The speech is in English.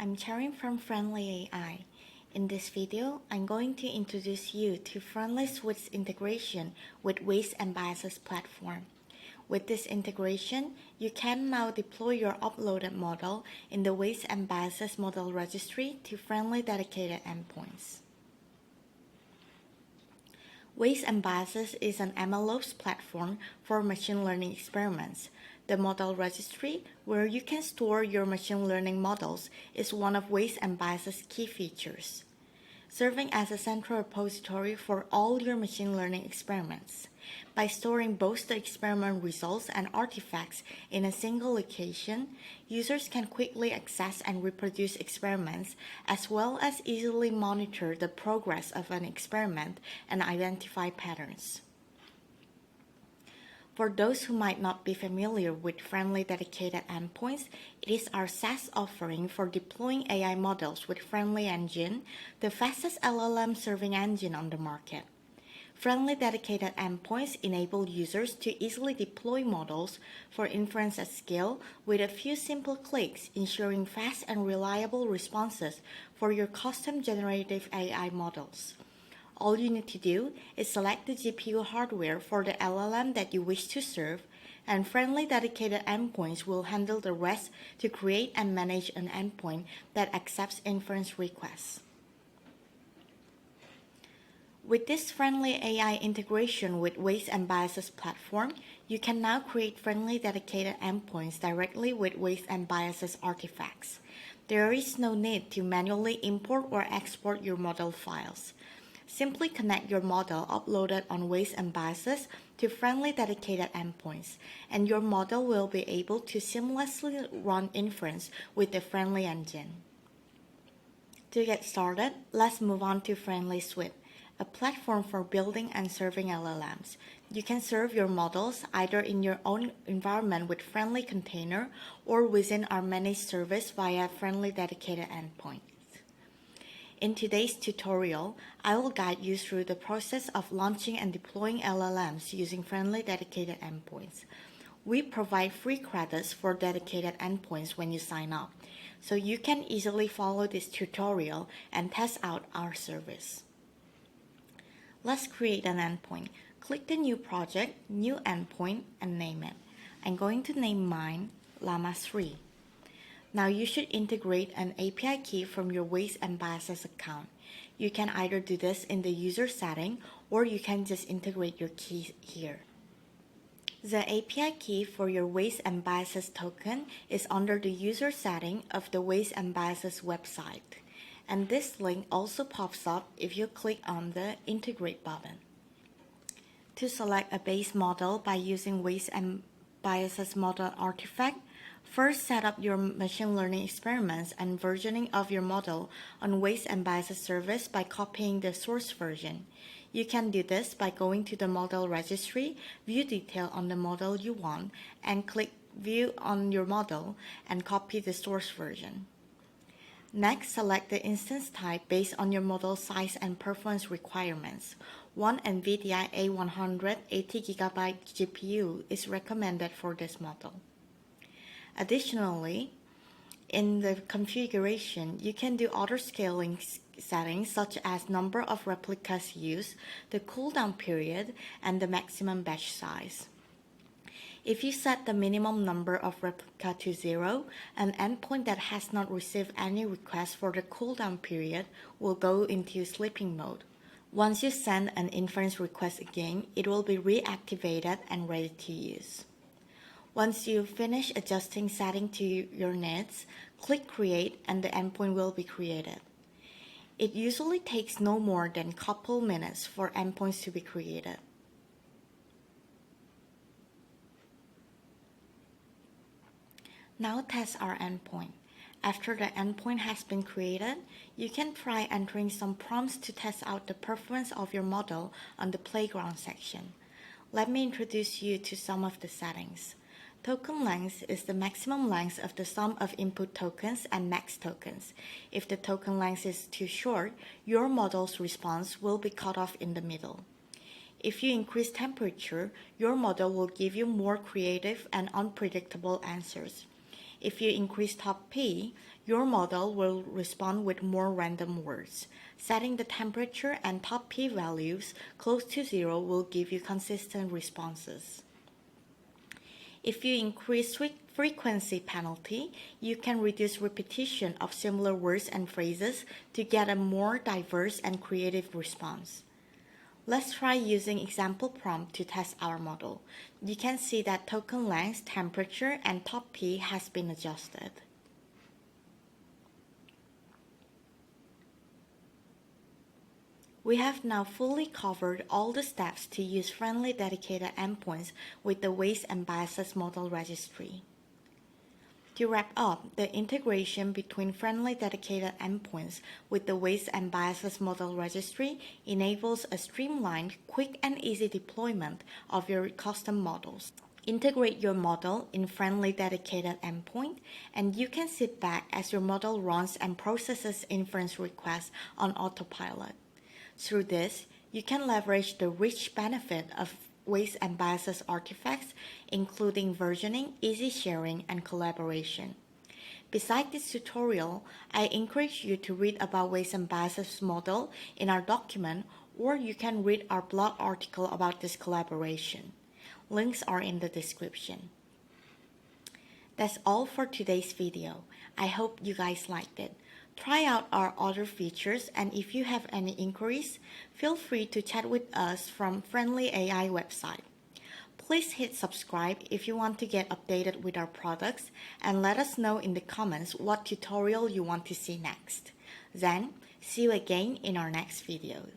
I'm Charin from Friendly AI. In this video, I'm going to introduce you to Friendly Suite's integration with Weights and Biases platform. With this integration, you can now deploy your uploaded model in the Weights and Biases model registry to Friendly dedicated endpoints. Weights and Biases is an MLOps platform for machine learning experiments. The model registry, where you can store your machine learning models, is one of Weights and Biases' key features, serving as a central repository for all your machine learning experiments. By storing both the experiment results and artifacts in a single location, users can quickly access and reproduce experiments, as well as easily monitor the progress of an experiment and identify patterns. For those who might not be familiar with Friendly dedicated endpoints, it is our SaaS offering for deploying AI models with Friendly Engine, the fastest LLM serving engine on the market. Friendly dedicated endpoints enable users to easily deploy models for inference at scale with a few simple clicks, ensuring fast and reliable responses for your custom generative AI models. All you need to do is select the GPU hardware for the LLM that you wish to serve, and Friendly dedicated endpoints will handle the rest to create and manage an endpoint that accepts inference requests. With this Friendly AI integration with Weights and Biases platform, you can now create Friendly dedicated endpoints directly with Weights and Biases artifacts. There is no need to manually import or export your model files. Simply connect your model uploaded on Weights and Biases to Friendly dedicated endpoints, and your model will be able to seamlessly run inference with the Friendly engine. To get started, let's move on to Friendly Suite, a platform for building and serving LLMs. You can serve your models either in your own environment with Friendly Container or within our managed service via Friendly dedicated endpoint. In today's tutorial, I will guide you through the process of launching and deploying LLMs using Friendly dedicated endpoints. We provide free credits for dedicated endpoints when you sign up, so you can easily follow this tutorial and test out our service. Let's create an endpoint. Click the New Project, New Endpoint, and name it. I'm going to name mine Llama 3. Now you should integrate an API key from your Weights and Biases account. You can either do this in the user setting, or you can just integrate your key here. The API key for your Weights and Biases token is under the user setting of the Weights and Biases website. And this link also pops up if you click on the Integrate button. To select a base model by using Weights and Biases model artifact, first set up your machine learning experiments and versioning of your model on Weights and Biases service by copying the source version. You can do this by going to the model registry, view detail on the model you want, and click View on your model and copy the source version. Next, select the instance type based on your model size and performance requirements. One NVIDIA A100 80GB GPU is recommended for this model. Additionally, in the configuration, you can do auto scaling settings such as number of replicas used, the cooldown period, and the maximum batch size. If you set the minimum number of replica to 0, an endpoint that has not received any requests for the cooldown period will go into sleeping mode. Once you send an inference request again, it will be reactivated and ready to use. Once you finish adjusting setting to your needs, click Create and the endpoint will be created. It usually takes no more than a couple minutes for endpoints to be created. Now test our endpoint. After the endpoint has been created, you can try entering some prompts to test out the performance of your model on the playground section. Let me introduce you to some of the settings. Token length is the maximum length of the sum of input tokens and max tokens. If the token length is too short, your model's response will be cut off in the middle. If you increase temperature, your model will give you more creative and unpredictable answers. If you increase top P, Your model will respond with more random words. Setting the temperature and top p-values close to 0 will give you consistent responses. If you increase frequency penalty, you can reduce repetition of similar words and phrases to get a more diverse and creative response. Let's try using example prompt to test our model. You can see that token length, temperature, and top P has been adjusted. We have now fully covered all the steps to use friendly dedicated endpoints with the Weights and Biases Model Registry. To wrap up, the integration between friendly dedicated endpoints with the Weights and Biases Model Registry enables a streamlined, quick, and easy deployment of your custom models. Integrate your model in friendly dedicated endpoint, and you can sit back as your model runs and processes inference requests on autopilot. Through this, you can leverage the rich benefit of Weights and Biases artifacts, including versioning, easy sharing, and collaboration. Besides this tutorial, I encourage you to read about Weights and Biases model in our document, or you can read our blog article about this collaboration. Links are in the description. That's all for today's video. I hope you guys liked it. Try out our other features, and if you have any inquiries, feel free to chat with us from Friendly AI website. Please hit subscribe if you want to get updated with our products, and let us know in the comments what tutorial you want to see next. Then, see you again in our next video.